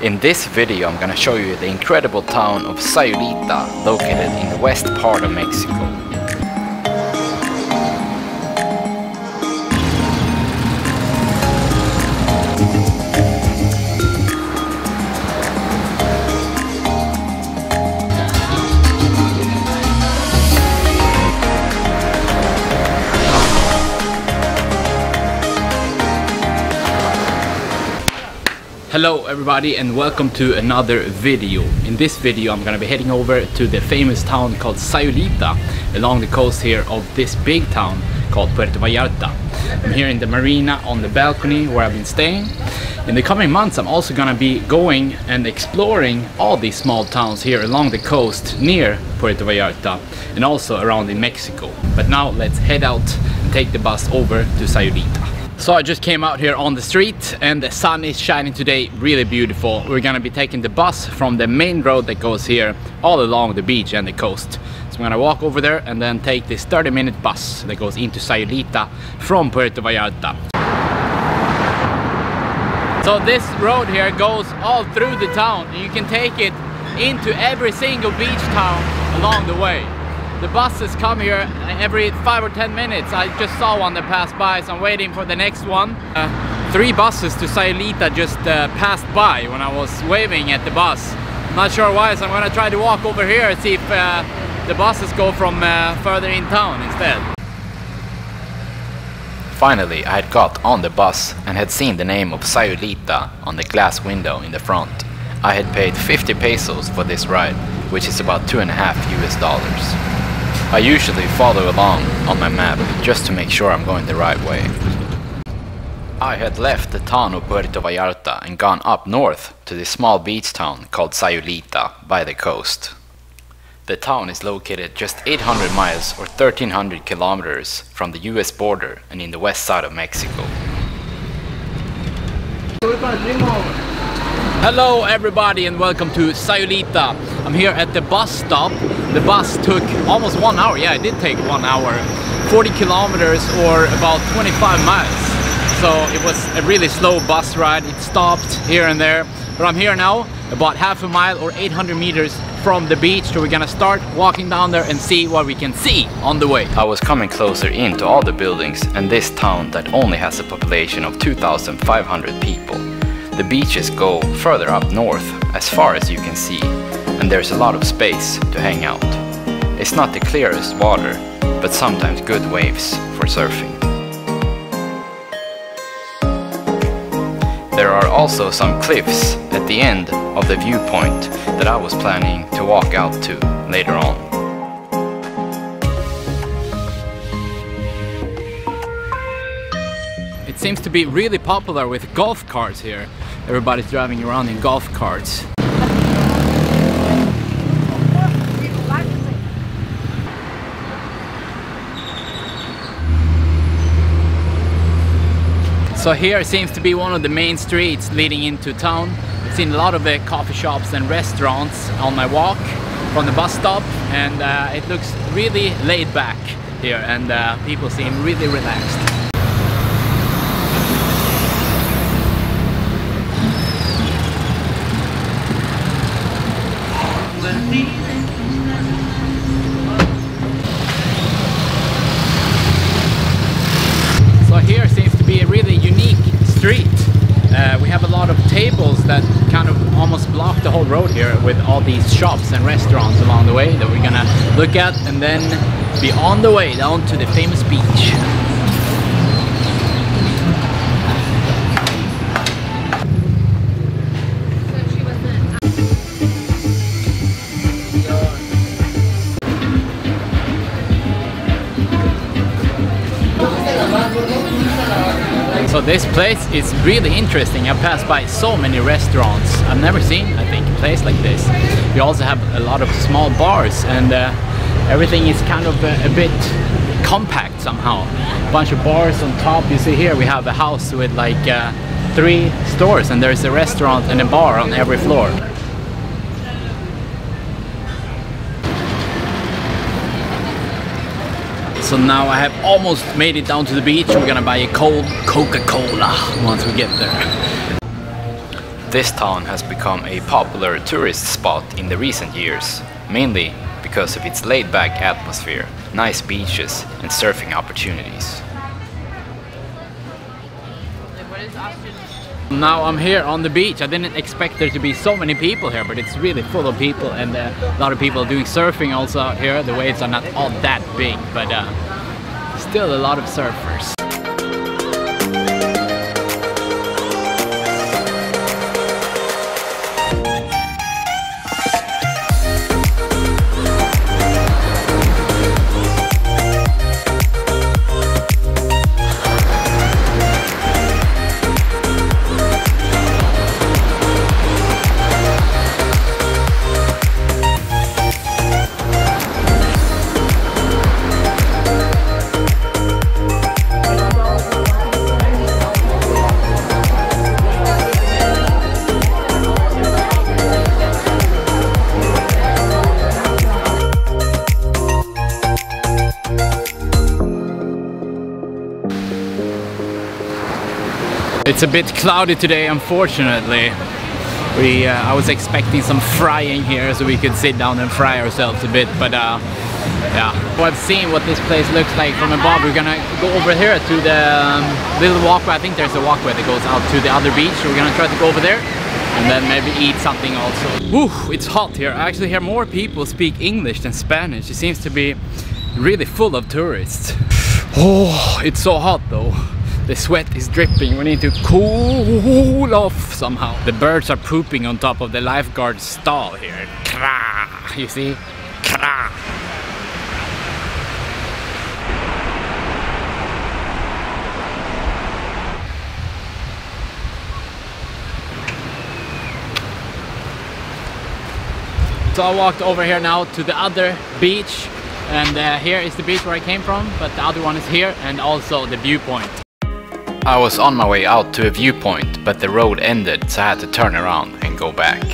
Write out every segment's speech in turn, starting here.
In this video I'm gonna show you the incredible town of Sayulita, located in the west part of Mexico. Hello everybody and welcome to another video. In this video I'm gonna be heading over to the famous town called Sayulita along the coast here of this big town called Puerto Vallarta. I'm here in the marina on the balcony where I've been staying. In the coming months I'm also gonna be going and exploring all these small towns here along the coast near Puerto Vallarta and also around in Mexico. But now let's head out and take the bus over to Sayulita. So I just came out here on the street and the sun is shining today, really beautiful. We're gonna be taking the bus from the main road that goes here all along the beach and the coast. So I'm gonna walk over there and then take this 30-minute bus that goes into Sayulita from Puerto Vallarta. So this road here goes all through the town and you can take it into every single beach town along the way. The buses come here every 5 or 10 minutes. I just saw one that passed by, so I'm waiting for the next one. 3 buses to Sayulita just passed by when I was waving at the bus. I'm not sure why, so I'm gonna try to walk over here and see if the buses go from further in town instead. Finally, I had got on the bus and had seen the name of Sayulita on the glass window in the front. I had paid 50 pesos for this ride, which is about $2.5 US. I usually follow along on my map just to make sure I'm going the right way. I had left the town of Puerto Vallarta and gone up north to this small beach town called Sayulita by the coast. The town is located just 800 miles or 1300 kilometers from the US border and in the west side of Mexico. Hello everybody and welcome to Sayulita. I'm here at the bus stop. The bus took almost 1 hour. Yeah, it did take 1 hour. 40 kilometers or about 25 miles. So it was a really slow bus ride. It stopped here and there. But I'm here now, about half a mile or 800 meters from the beach. So we're gonna start walking down there and see what we can see on the way. I was coming closer into all the buildings and this town that only has a population of 2,500 people. The beaches go further up north as far as you can see, and there's a lot of space to hang out. It's not the clearest water, but sometimes good waves for surfing. There are also some cliffs at the end of the viewpoint that I was planning to walk out to later on. It seems to be really popular with golf carts here. Everybody's driving around in golf carts. So here seems to be one of the main streets leading into town. I've seen a lot of coffee shops and restaurants on my walk from the bus stop, and it looks really laid back here, and people seem really relaxed. So here seems to be a really unique street. We have a lot of tables that kind of almost block the whole road here with all these shops and restaurants along the way that we're gonna look at and then be on the way down to the famous beach. So this place is really interesting. I've passed by so many restaurants. I've never seen, I think, a place like this. We also have a lot of small bars and everything is kind of a bit compact somehow. A bunch of bars on top. You see here we have a house with like 3 stores and there's a restaurant and a bar on every floor. So now I have almost made it down to the beach. We're gonna buy a cold Coca-Cola once we get there. This town has become a popular tourist spot in the recent years, mainly because of its laid-back atmosphere, nice beaches and surfing opportunities. Now I'm here on the beach. I didn't expect there to be so many people here, but it's really full of people, and a lot of people doing surfing also out here. The waves are not all that big, but still a lot of surfers. It's a bit cloudy today, unfortunately. I was expecting some frying here so we could sit down and fry ourselves a bit, but yeah. Well, I've seen what this place looks like from above. We're gonna go over here to the little walkway. I think there's a walkway that goes out to the other beach, so we're gonna try to go over there and then maybe eat something also. Woo, it's hot here. I actually hear more people speak English than Spanish. It seems to be really full of tourists. Oh, it's so hot though. The sweat is dripping. We need to cool off somehow. The birds are pooping on top of the lifeguard stall here. Krah, you see? Krah. So I walked over here now to the other beach, and here is the beach where I came from, but the other one is here, and also the viewpoint. I was on my way out to a viewpoint, but the road ended, so I had to turn around and go back.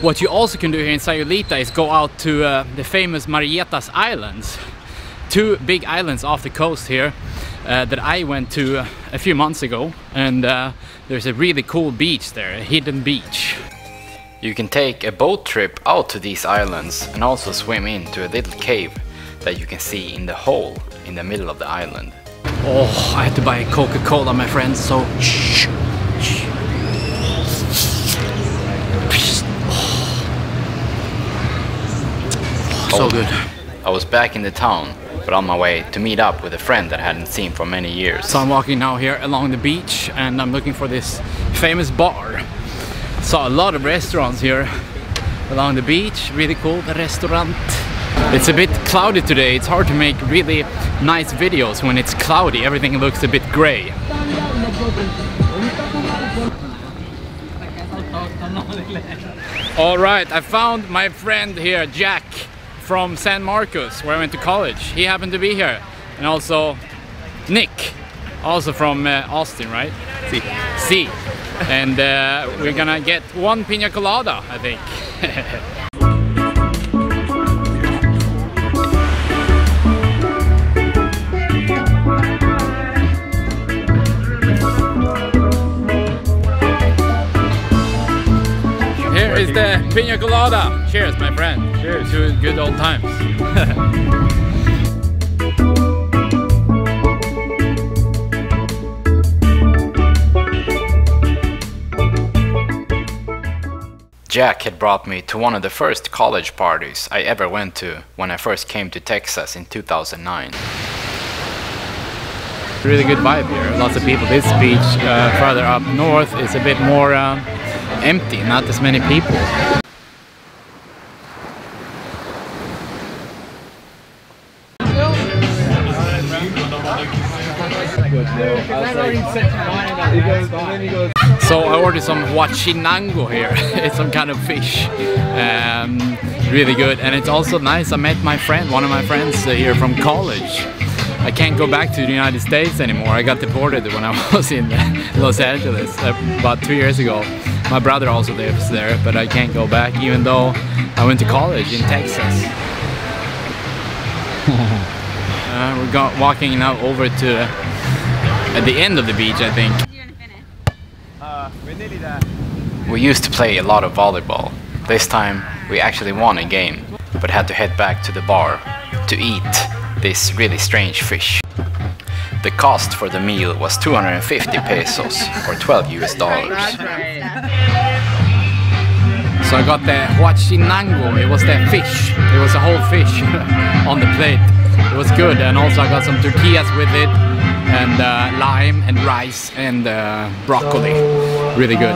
What you also can do here in Sayulita is go out to the famous Marietas Islands. Two big islands off the coast here that I went to a few months ago, and there's a really cool beach there, a hidden beach. You can take a boat trip out to these islands and also swim into a little cave that you can see in the hole in the middle of the island. Oh, I had to buy a Coca-Cola, my friends, so shh. So good. I was back in the town, but on my way to meet up with a friend that I hadn't seen for many years. So I'm walking now here along the beach, and I'm looking for this famous bar. Saw a lot of restaurants here along the beach. Really cool restaurant. It's a bit cloudy today. It's hard to make really nice videos when it's cloudy. Everything looks a bit gray. All right, I found my friend here, Jack, from San Marcos, where I went to college. He happened to be here. And also Nick, also from Austin, right? Si. And we're gonna get one piña colada, I think. Here is the piña colada. Cheers, my friend. Cheers to good old times. Jack had brought me to one of the first college parties I ever went to when I first came to Texas in 2009. Really good vibe here, lots of people. This beach further up north is a bit more empty, not as many people. So I ordered some huachinango here. It's some kind of fish. Really good, and it's also nice. I met my friend, one of my friends here from college. I can't go back to the United States anymore. I got deported when I was in Los Angeles about 2 years ago. My brother also lives there, but I can't go back even though I went to college in Texas. We're walking now over to at the end of the beach, I think. We used to play a lot of volleyball. This time we actually won a game, but had to head back to the bar to eat this really strange fish. The cost for the meal was 250 pesos or 12 US dollars. So I got the huachinango. It was the fish. It was a whole fish on the plate. It was good, and also I got some tortillas with it, and lime and rice and broccoli. Really good.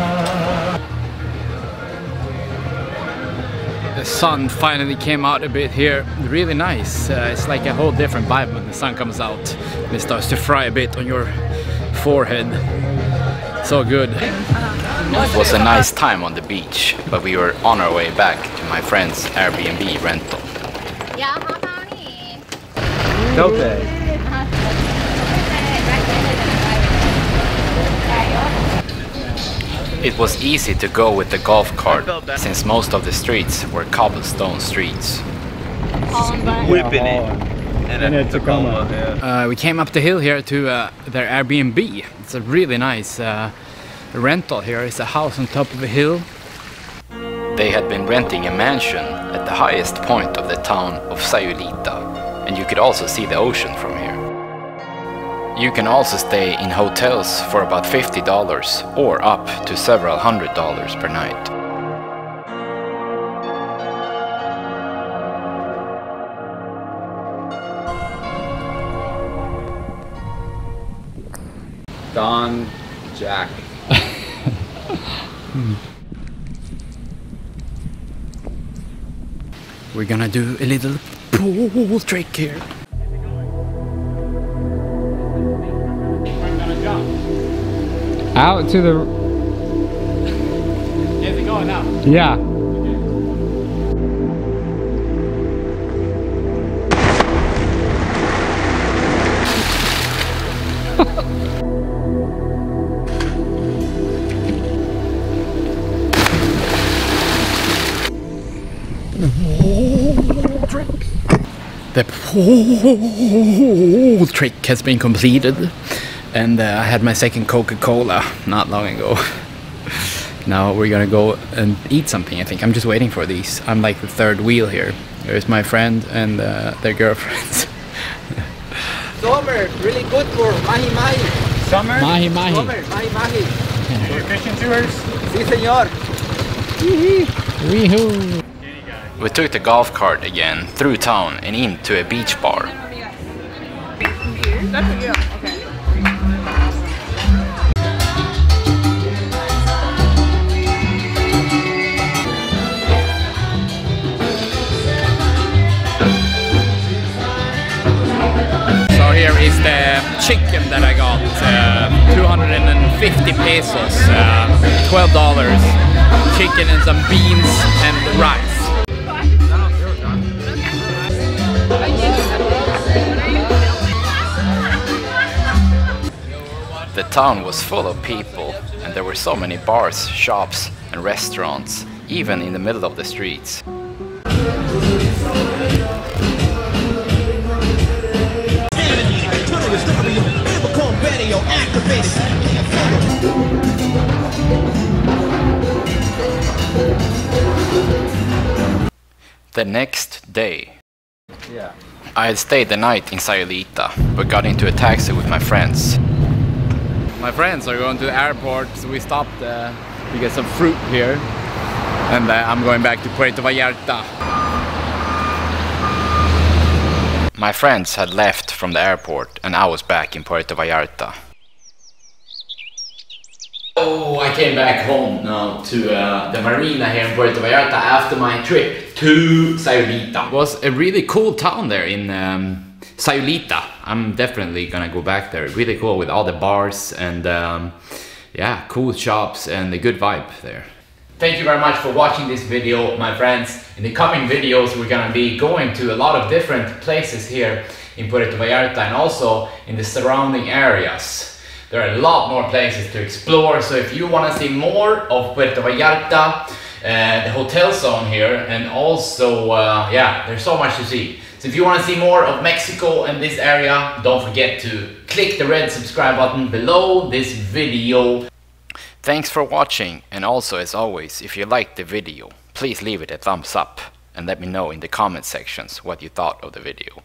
The sun finally came out a bit here. Really nice. It's like a whole different vibe when the sun comes out. It starts to fry a bit on your forehead. So good. It was a nice time on the beach, but we were on our way back to my friend's Airbnb rental. It was easy to go with the golf cart, since most of the streets were cobblestone streets. Whipping it. And a Tacoma. Yeah. We came up the hill here to their Airbnb. It's a really nice rental here. It's a house on top of a hill. They had been renting a mansion at the highest point of the town of Sayulita, and you could also see the ocean from here. You can also stay in hotels for about $50 or up to several $100s per night. Don Jack. We're gonna do a little pool trick here. Out to the... Is it going now? Yeah. The pool trick has been completed, and I had my second Coca-Cola not long ago. Now we're gonna go and eat something, I think. I'm just waiting for these. I'm like the third wheel here. There's my friend and their girlfriends. Summer, really good for mahi-mahi. Summer? Mahi-mahi. Summer, mahi-mahi. Fishing tours? Si, senor. Weehoo! We took the golf cart again through town and into a beach bar. That's for you. Okay. So here is the chicken that I got. 250 pesos, $12. Chicken and some beans and rice. The town was full of people, and there were so many bars, shops and restaurants, even in the middle of the streets. The next day, I had stayed the night in Sayulita, but got into a taxi with my friends. My friends are going to the airport, so we stopped to get some fruit here. And I'm going back to Puerto Vallarta. My friends had left from the airport, and I was back in Puerto Vallarta. Oh, I came back home now to the marina here in Puerto Vallarta after my trip to Sayulita. It was a really cool town there in Sayulita. I'm definitely gonna go back there. Really cool with all the bars and yeah, cool shops and a good vibe there. Thank you very much for watching this video, my friends. In the coming videos we're gonna be going to a lot of different places here in Puerto Vallarta and also in the surrounding areas. There are a lot more places to explore, so if you want to see more of Puerto Vallarta, the hotel zone here, and also yeah, there's so much to see. So if you want to see more of Mexico and this area, don't forget to click the red subscribe button below this video. Thanks for watching, and also as always, if you liked the video, please leave it a thumbs up and let me know in the comment sections what you thought of the video.